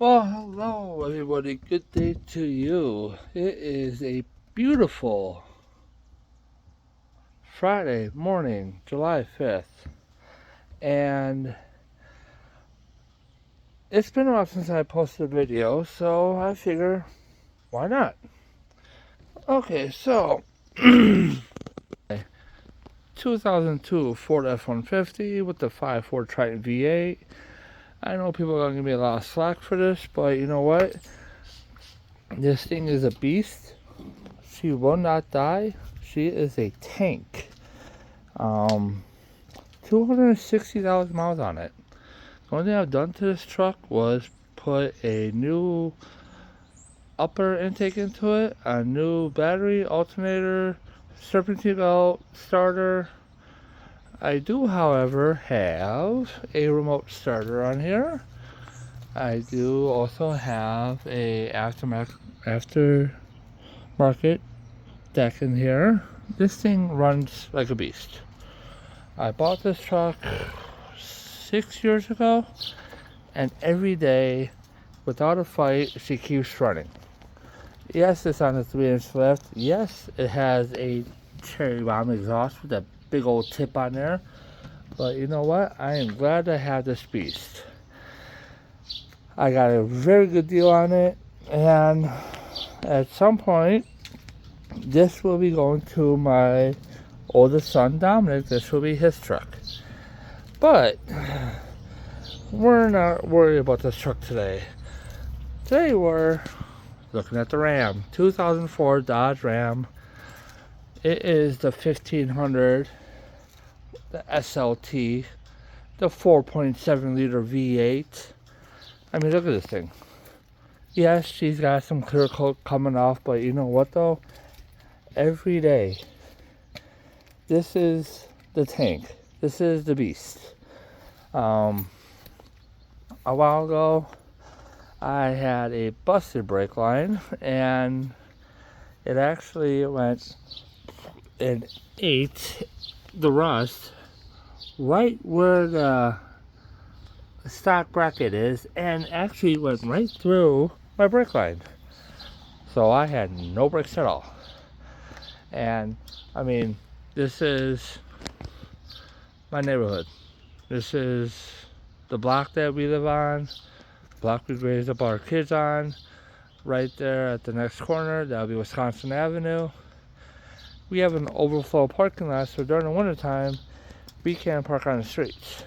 Well, hello everybody. Good day to you. It is a beautiful Friday morning, July 5th. And it's been a while since I posted a video, so I figure, why not? Okay, so 2002 Ford F-150 with the 5.4 Triton V8. I know people are going to give me a lot of slack for this, but you know what? This thing is a beast. She will not die. She is a tank. 260,000 miles on it. The only thing I've done to this truck was put a new upper intake into it, a new battery, alternator, serpentine belt, starter. I do, however, have a remote starter on here. I do also have a aftermarket deck in here. This thing runs like a beast. I bought this truck 6 years ago, and every day, without a fight, she keeps running. Yes, it's on a 3-inch lift. Yes, it has a cherry bomb exhaust with a big old tip on there. But you know what? I am glad I have this beast. I got a very good deal on it, and at some point, this will be going to my oldest son, Dominic. This will be his truck. But we're not worried about this truck today. Today we're looking at the Ram, 2004 Dodge Ram. It is the 1500, the SLT, the 4.7 liter V8. I mean, look at this thing. Yes, she's got some clear coat coming off, but you know what though? Every day, this is the tank. This is the beast. A while ago, I had a busted brake line, and it actually went and ate the rust right where the stock bracket is, and actually went right through my brake line. So I had no brakes at all. And I mean, this is my neighborhood. This is the block that we live on, the block we raised up our kids on. Right there at the next corner, that'll be Wisconsin Avenue. We have an overflow parking lot, so during the winter time, we can't park on the streets.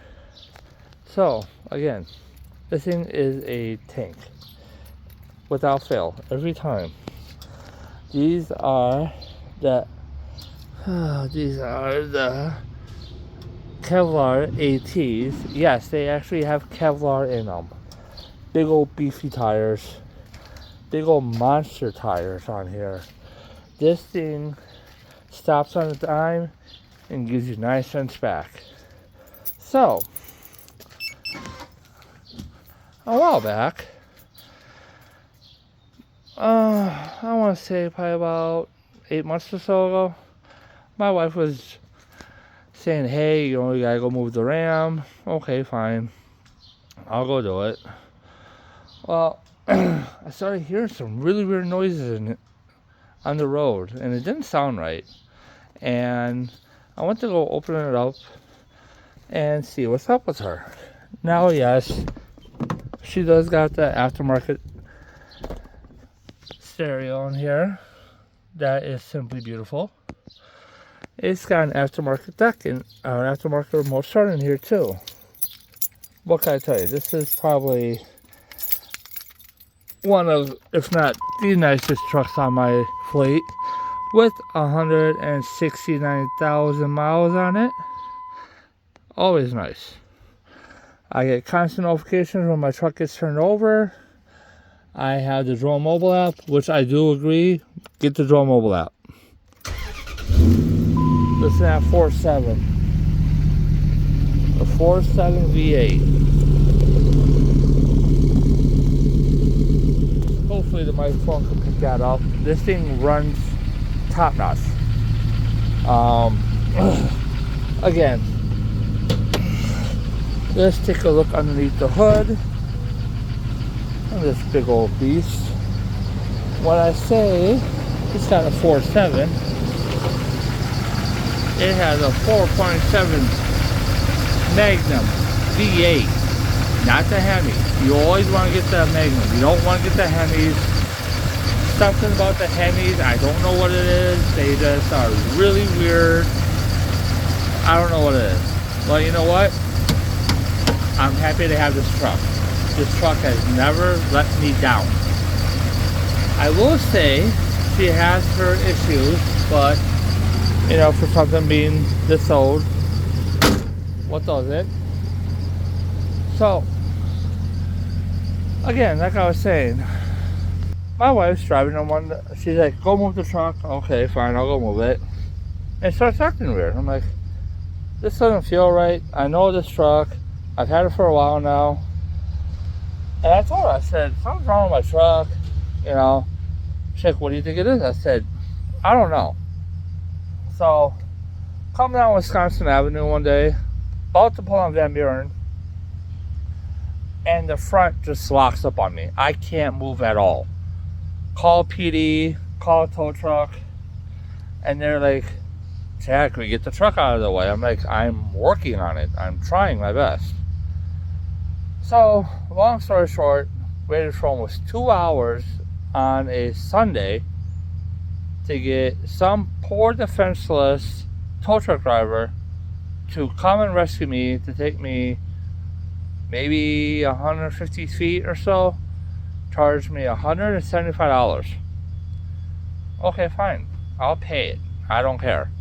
So again, this thing is a tank, without fail, every time. These are the Kevlar ATs. Yes, they actually have Kevlar in them. Big old beefy tires, big old monster tires on here. This thing stops on a dime and gives you 9 cents back. So, a while back, I want to say probably about 8 months or so ago, my wife was saying, hey, you gotta go move the Ram. Okay, fine, I'll go do it. Well, I started hearing some really weird noises on the road, and it didn't sound right. And I went to go open it up and see what's up with her. Now, yes, she does got the aftermarket stereo in here. That is simply beautiful. It's got an aftermarket deck and an aftermarket remote start in here too. What can I tell you? This is probably one of, if not the nicest trucks on my fleet, with 169,000 miles on it. Always nice. I get constant notifications when my truck gets turned over. I have the Drone mobile app, which I do agree, get the Drone mobile app. This is that 4.7. The 4.7 V8. Hopefully the microphone can pick that up. This thing runs top notch. Again, let's take a look underneath the hood. this big old beast. When I say it's got a 4.7, it has a 4.7 Magnum V8, not the Hemi. You always want to get the Magnum. You don't want to get the Hemis. Something about the Hemis, I don't know what it is. They just are really weird. I don't know what it is. Well, you know what? I'm happy to have this truck. This truck has never let me down. I will say she has her issues, but you know, for something being this old, what does it? So, again, like I was saying, my wife's driving on one. She's like, go move the truck. Okay, fine, I'll go move it. And it starts acting weird. I'm like, this doesn't feel right. I know this truck. I've had it for a while now. And I told her, I said, something's wrong with my truck. You know, she's like, what do you think it is? I said, I don't know. So, coming down Wisconsin Avenue one day, about to pull on Van Buren, and the front just locks up on me. I can't move at all. Call PD, call a tow truck, and they're like, Jack, we get the truck out of the way. I'm like, I'm working on it. I'm trying my best. So, long story short, waited for almost 2 hours on a Sunday to get some poor defenseless tow truck driver to come and rescue me, to take me maybe 150 feet or so, charge me $175. Okay, fine. I'll pay it. I don't care.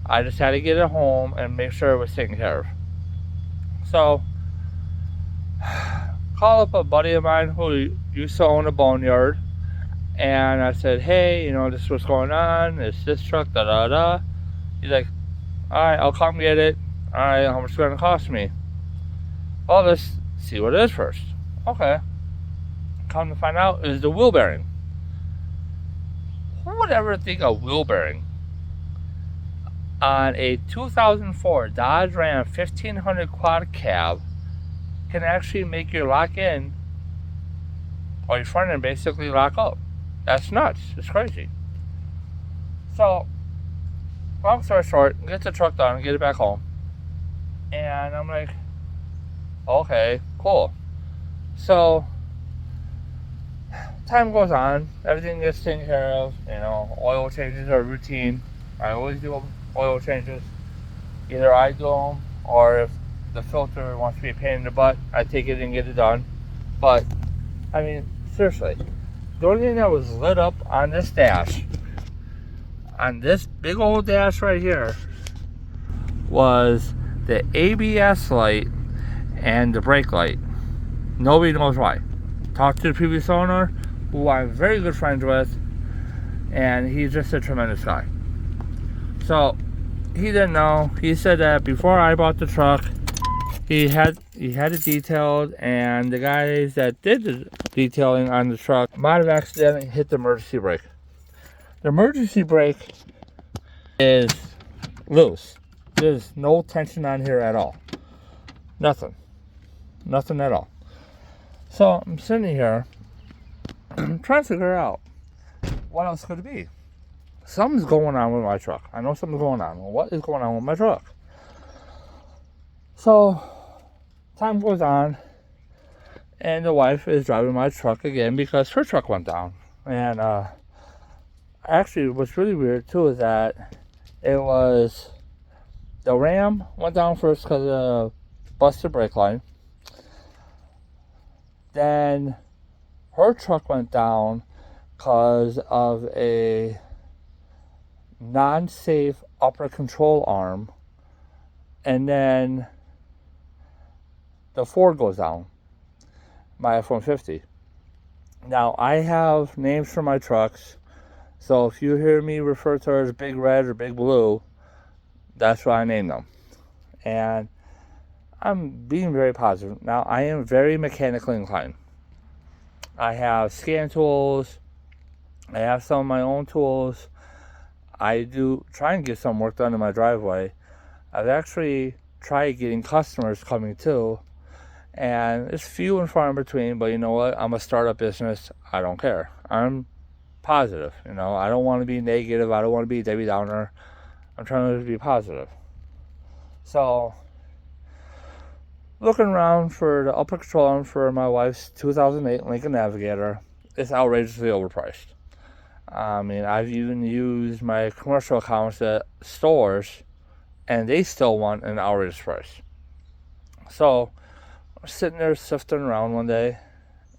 I just had to get it home and make sure it was taken care of. So, call up a buddy of mine who used to own a boneyard, and I said, hey, you know, this is what's going on. It's this truck, da da da. He's like, alright, I'll come get it. Alright, how much is it going to cost me? Well, let's see what it is first. Okay. Come to find out, is the wheel bearing. Who would ever think a wheel bearing on a 2004 Dodge Ram 1500 quad cab can actually make your lock in or your front end basically lock up? That's nuts. It's crazy. So, long story short, get the truck done, get it back home. And I'm like, okay, cool. So, time goes on, everything gets taken care of, you know, oil changes are routine. I always do oil changes. Either I do them, or if the filter wants to be a pain in the butt, I take it and get it done. But, I mean, seriously, the only thing that was lit up on this dash, on this big old dash right here, was the ABS light and the brake light. Nobody knows why. Talked to the previous owner, who I'm very good friends with, and he's just a tremendous guy. So he didn't know. He said that before I bought the truck, he had it detailed, and the guys that did the detailing on the truck might have accidentally hit the emergency brake. The emergency brake is loose. There's no tension on here at all. Nothing at all. So I'm sitting here trying to figure out what else could it be. Something's going on with my truck. I know something's going on. Well, what is going on with my truck? So time goes on, and the wife is driving my truck again because her truck went down. And actually, what's really weird too is that it was the Ram went down first because of the busted brake line. Then her truck went down because of a non-safe upper control arm, and then the Ford goes down, my F-150. Now, I have names for my trucks, so if you hear me refer to her as Big Red or Big Blue, that's what I named them. And I'm being very positive. Now, I am very mechanically inclined. I have scan tools. I have some of my own tools. I do try and get some work done in my driveway. I've actually tried getting customers coming too, And it's few and far in between, but you know what? I'm a startup business. I don't care. I'm positive. I don't want to be negative. I don't want to be Debbie Downer. I'm trying to be positive. So, looking around for the upper control arm for my wife's 2008 Lincoln Navigator, it's outrageously overpriced. I mean, I've even used my commercial accounts at stores, and they still want an outrageous price. So, I'm sitting there sifting around one day,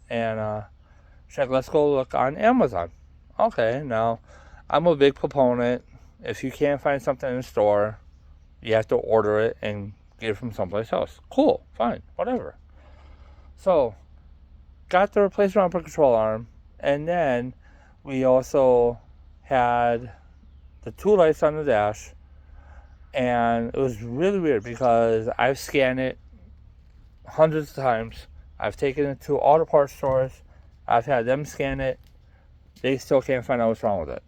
and she's like, let's go look on Amazon. Okay, now, I'm a big proponent. If you can't find something in the store, you have to order it and get it from someplace else. Cool, fine, whatever. So, got the replacement upper control arm, and then we also had the two lights on the dash, and it was really weird because I've scanned it hundreds of times. I've taken it to all the parts stores. I've had them scan it. They still can't find out what's wrong with it.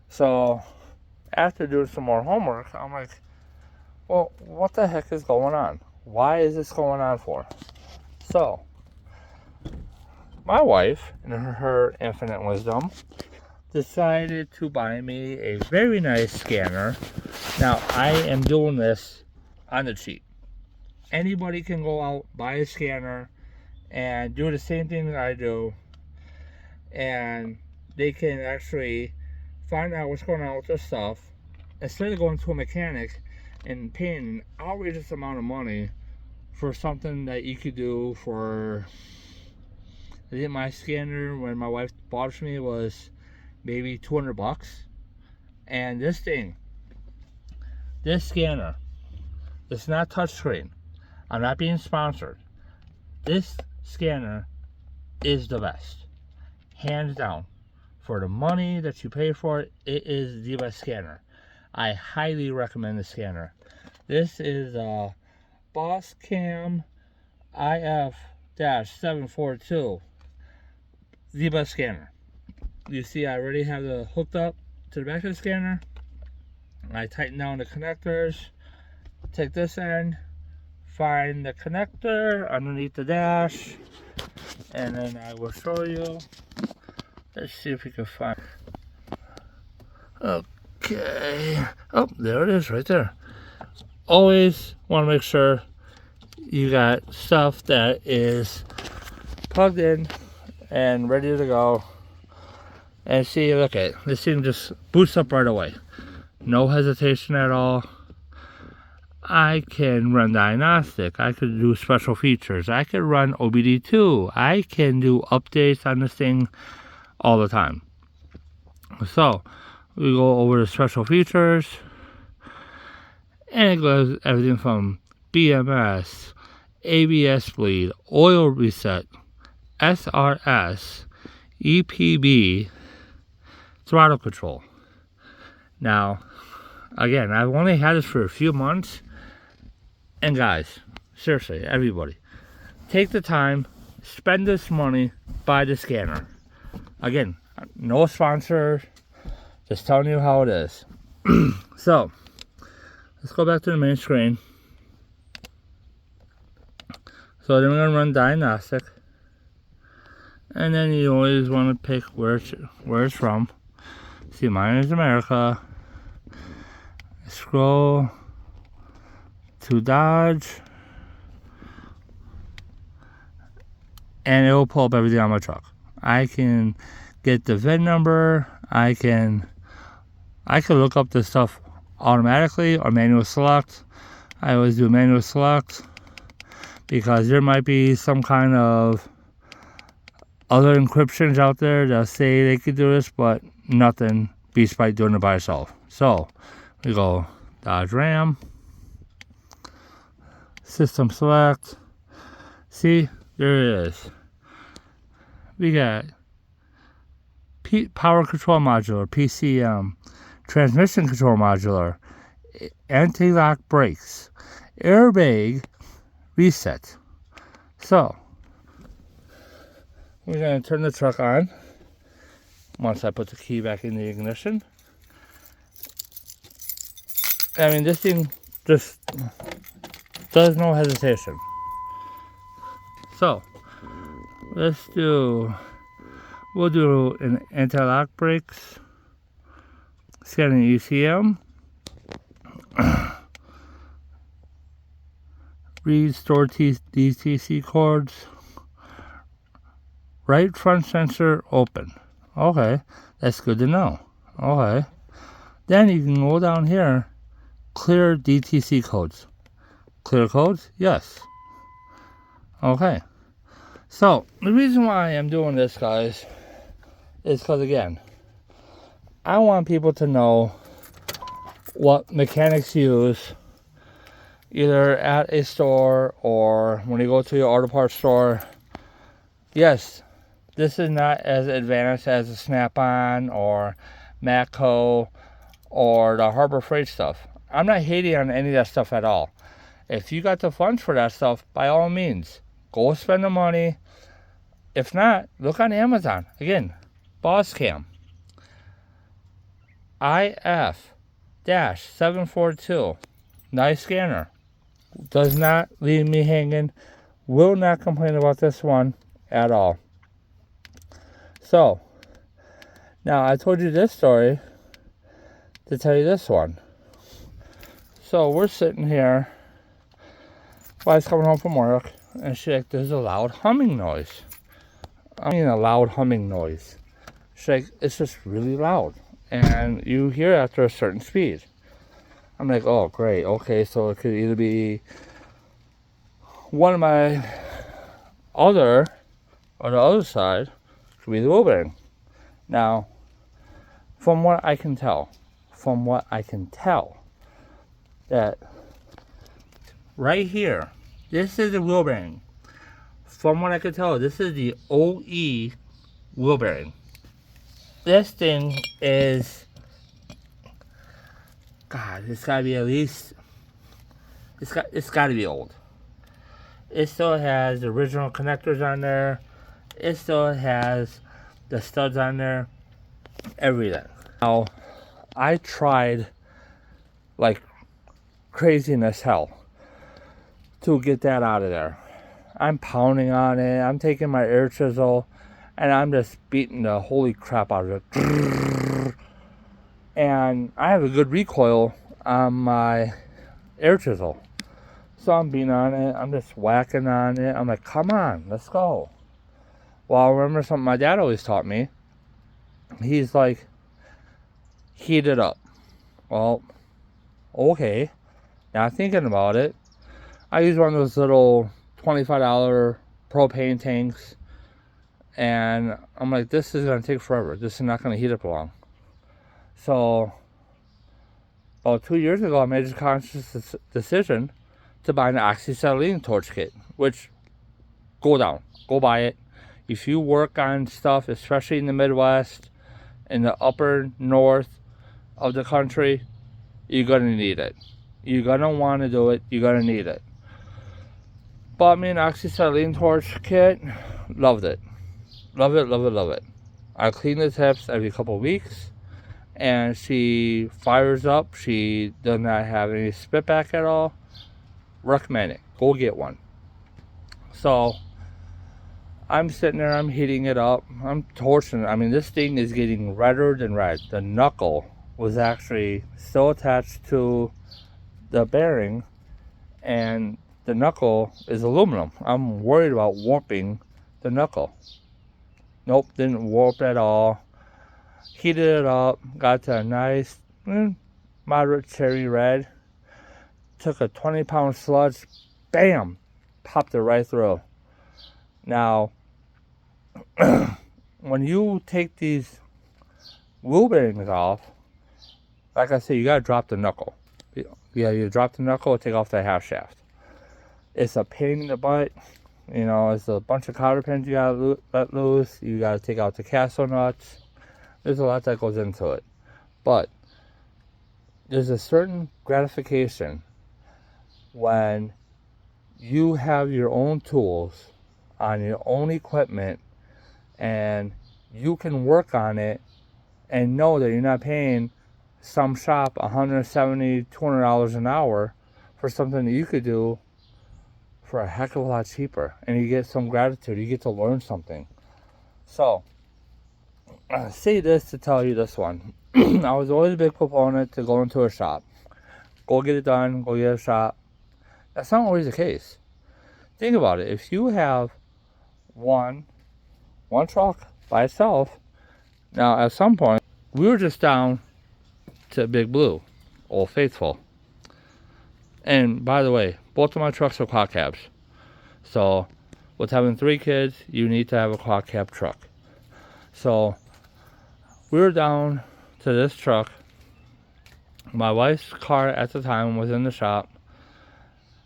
So, after doing some more homework, I'm like, well, what the heck is going on? Why is this going on for? So, my wife, in her infinite wisdom, decided to buy me a very nice scanner. Now, I am doing this on the cheap. Anybody can go out, buy a scanner, and do the same thing that I do, and they can actually find out what's going on with their stuff instead of going to a mechanic and paying an outrageous amount of money for something that you could do for, I think my scanner when my wife bought it for me was maybe $200. And this scanner, it's not touchscreen. I'm not being sponsored. This scanner is the best, hands down. For the money that you pay for it, it is the best scanner. I highly recommend the scanner. This is a Boss Comm if-742, the best scanner. You see, I already have it hooked up to the back of the scanner. I tighten down the connectors, take this end, find the connector underneath the dash, and then I will show you. Let's see if we can find. Okay. Oh, there it is right there. Always want to make sure you got stuff that is plugged in and ready to go. And see, look at it. This thing just boots up right away. No hesitation at all. I can run diagnostic. I could do special features. I could run OBD2. I can do updates on this thing all the time. So, we go over the special features, and it goes everything from BMS, ABS bleed, oil reset, SRS, EPB, throttle control. Now, again, I've only had this for a few months, and guys, seriously, everybody, take the time, spend this money, buy the scanner. Again, no sponsor, just telling you how it is. So, let's go back to the main screen. So then we're going to run diagnostic. And then you always want to pick where it's from. See, mine is America. Scroll to Dodge. And it will pull up everything on my truck. I can get the VIN number. I can look up this stuff automatically or manual select. I always do manual select because there might be some kind of other encryptions out there that say they could do this, but nothing beats by doing it by yourself. So we go Dodge Ram, system select. See, there it is. We got power control modular, PCM, transmission control modular, anti-lock brakes, airbag reset. So, we're going to turn the truck on once I put the key back in the ignition. I mean, this thing just does no hesitation. So we'll do an anti-lock brakes, scanning ECM, read store DTC codes, right front sensor open. Okay, that's good to know. Okay, then you can go down here, clear DTC codes. Clear codes? Yes. Okay. So, the reason why I'm doing this, guys, is because, again, I want people to know what mechanics use either at a store or when you go to your auto parts store. Yes, this is not as advanced as a Snap-on or Matco or the Harbor Freight stuff. I'm not hating on any of that stuff at all. If you got the funds for that stuff, by all means, go spend the money. If not, look on Amazon. Again, Boss Cam. if-742. Nice scanner. Does not leave me hanging. Will not complain about this one at all. So, now I told you this story to tell you this one. So we're sitting here. Wife's coming home from work, and she's like, there's a loud humming noise. I mean, a loud humming noise. She's like, it's just really loud, and you hear it after a certain speed. I'm like, oh, great. Okay, so it could either be one of my other, or the other side, could be the wheel bearing. Now, from what I can tell, that right here, this is the wheel bearing. From what I can tell, this is the OE wheel bearing. This thing is, God, it's gotta be at least, it's gotta be old. It still has the original connectors on there. It still has the studs on there. Everything. Now, I tried like craziness hell to get that out of there. I'm pounding on it. I'm taking my air chisel and I'm just beating the holy crap out of it. And I have a good recoil on my air chisel. So I'm beating on it. I'm just whacking on it. I'm like, come on, let's go. Well, I remember something my dad always taught me. He's like, heat it up. Well, okay. Now thinking about it, I use one of those little $25 propane tanks. And I'm like, this is going to take forever. This is not going to heat up long. So, about 2 years ago, I made a conscious decision to buy an oxyacetylene torch kit. Which, go buy it. If you work on stuff, especially in the Midwest, in the upper north of the country, you're going to need it. You're going to want to do it. You're going to need it. Bought me an oxyacetylene torch kit. Loved it. Love it. I clean the tips every couple of weeks. And she fires up. She does not have any spit back at all. Recommend it. Go get one. So, I'm sitting there. I'm heating it up. I'm torching it. I mean, this thing is getting redder than red. The knuckle was actually still attached to the bearing. And the knuckle is aluminum. I'm worried about warping the knuckle. Nope, didn't warp at all. Heated it up, got to a nice, moderate cherry red. Took a 20-pound sludge, bam, popped it right through. Now, when you take these wheel bearings off, like I said, you gotta drop the knuckle. Yeah, you drop the knuckle, take off the half shaft. It's a pain in the butt. You know, it's a bunch of cotter pins you gotta let loose. You gotta take out the castle nuts. There's a lot that goes into it. But there's a certain gratification when you have your own tools on your own equipment and you can work on it and know that you're not paying some shop $170, $200 an hour for something that you could do for a heck of a lot cheaper, and you get some gratitude. You get to learn something. So I say this to tell you this one. I was always a big proponent to go into a shop, go get it done, go get a shop. That's not always the case. Think about it. If you have one truck by itself, now at some point we were just down to Big Blue, Old Faithful. And by the way, both of my trucks are quad cabs. So with having 3 kids, you need to have a quad cab truck. So we were down to this truck. My wife's car at the time was in the shop,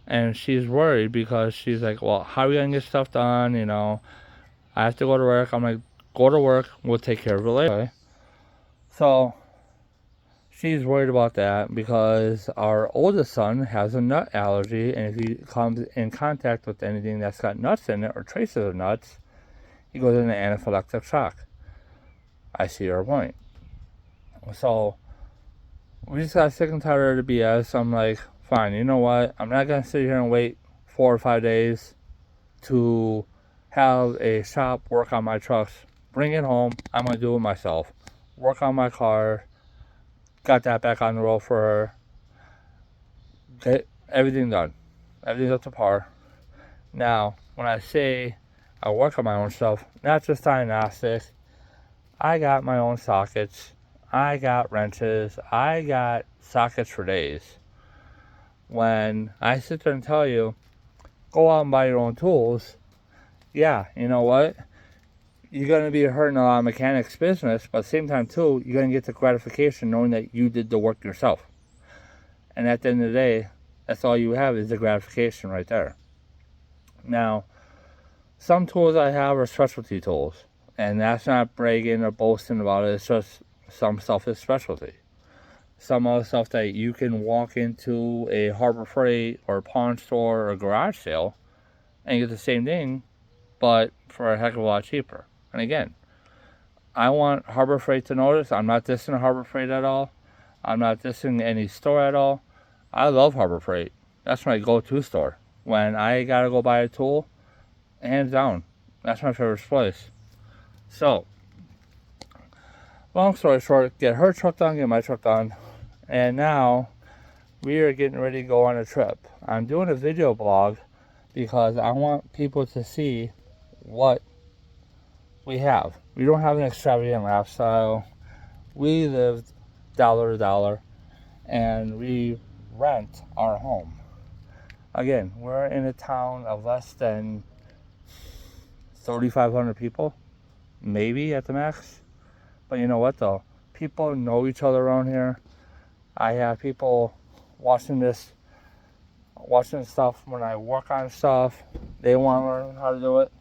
and she's worried because she's like, well, how are we gonna get stuff done? You know, I have to go to work. I'm like, go to work, we'll take care of it later. So she's worried about that because our oldest son has a nut allergy, and if he comes in contact with anything that's got nuts in it or traces of nuts, he goes into anaphylactic shock. I see your point. So we just got sick and tired of the BS. I'm like, fine, you know what? I'm not going to sit here and wait 4 or 5 days to have a shop work on my trucks. Bring it home. I'm going to do it myself. Work on my car. Got that back on the road for her. Get everything done. Everything's up to par. Now, when I say I work on my own stuff, not just diagnostics, I got my own sockets. I got wrenches. I got sockets for days. When I sit there and tell you, go out and buy your own tools, yeah, you know what? You're going to be hurting a lot of mechanics business, but at the same time, too, you're going to get the gratification knowing that you did the work yourself. And at the end of the day, that's all you have is the gratification right there. Now, some tools I have are specialty tools, and that's not bragging or boasting about it. It's just some stuff is specialty. Some other stuff that you can walk into a Harbor Freight or a pawn store or a garage sale and get the same thing, but for a heck of a lot cheaper. And again, I want Harbor Freight to notice. I'm not dissing Harbor Freight at all. I'm not dissing any store at all. I love Harbor Freight. That's my go-to store. When I gotta go buy a tool, hands down, that's my favorite place. So, long story short, get her truck done, get my truck done. And now, we are getting ready to go on a trip. I'm doing a video blog because I want people to see what we have. We don't have an extravagant lifestyle. We live dollar to dollar, and we rent our home. Again, we're in a town of less than 3,500 people, maybe at the max. But you know what though? People know each other around here. I have people watching stuff when I work on stuff. They want to learn how to do it.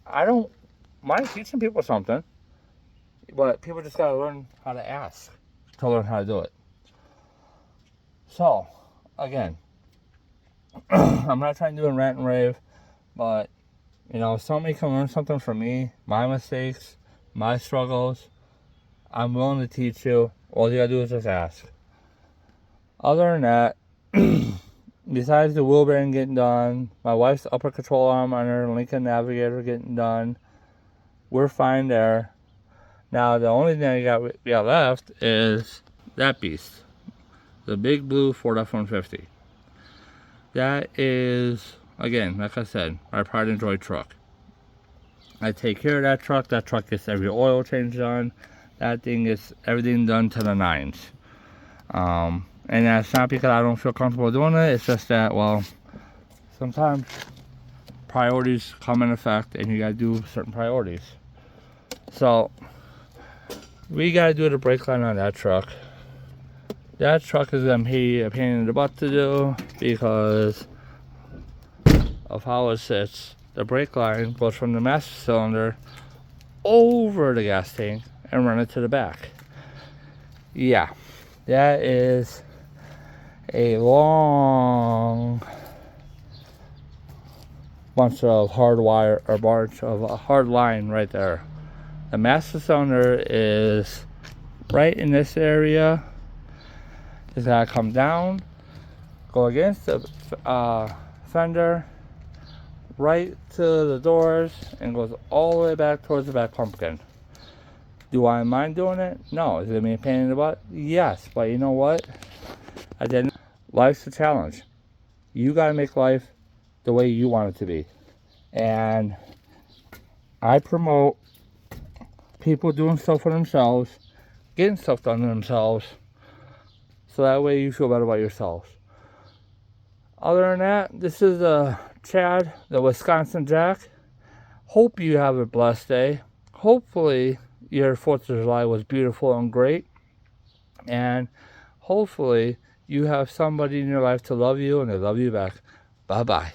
I don't mind teaching people something, but people just gotta learn how to ask to learn how to do it. So, again, I'm not trying to do a rant and rave, but you know, if somebody can learn something from me, my mistakes, my struggles, I'm willing to teach you. All you gotta do is just ask. Other than that, besides the wheel bearing getting done, my wife's upper control arm on her Lincoln Navigator getting done, we're fine there. Now, the only thing we got left is that beast, the Big Blue Ford F-150. That is, again, like I said, my pride and joy truck. I take care of that truck. That truck gets every oil change done. That thing gets everything done to the nines. And that's not because I don't feel comfortable doing it. It's just that, well, sometimes priorities come in effect and you gotta do certain priorities. So, we gotta do the brake line on that truck. That truck is gonna be a pain in the butt to do because of how it sits. The brake line goes from the master cylinder over the gas tank and run it to the back. Yeah, that is a long bunch of hard wire or bunch of a hard line right there. The master cylinder is right in this area. It's gotta come down, go against the fender, right to the doors and goes all the way back towards the back pumpkin. Do I mind doing it? No. Is it me a pain in the butt? Yes. But you know what? Life's a challenge. You gotta make life the way you want it to be. And I promote people doing stuff for themselves, getting stuff done to themselves, so that way you feel better about yourselves. Other than that, this is Chad, the Wisconsin Jack. Hope you have a blessed day. Hopefully your 4th of July was beautiful and great. And hopefully you have somebody in your life to love you and they love you back. Bye-bye.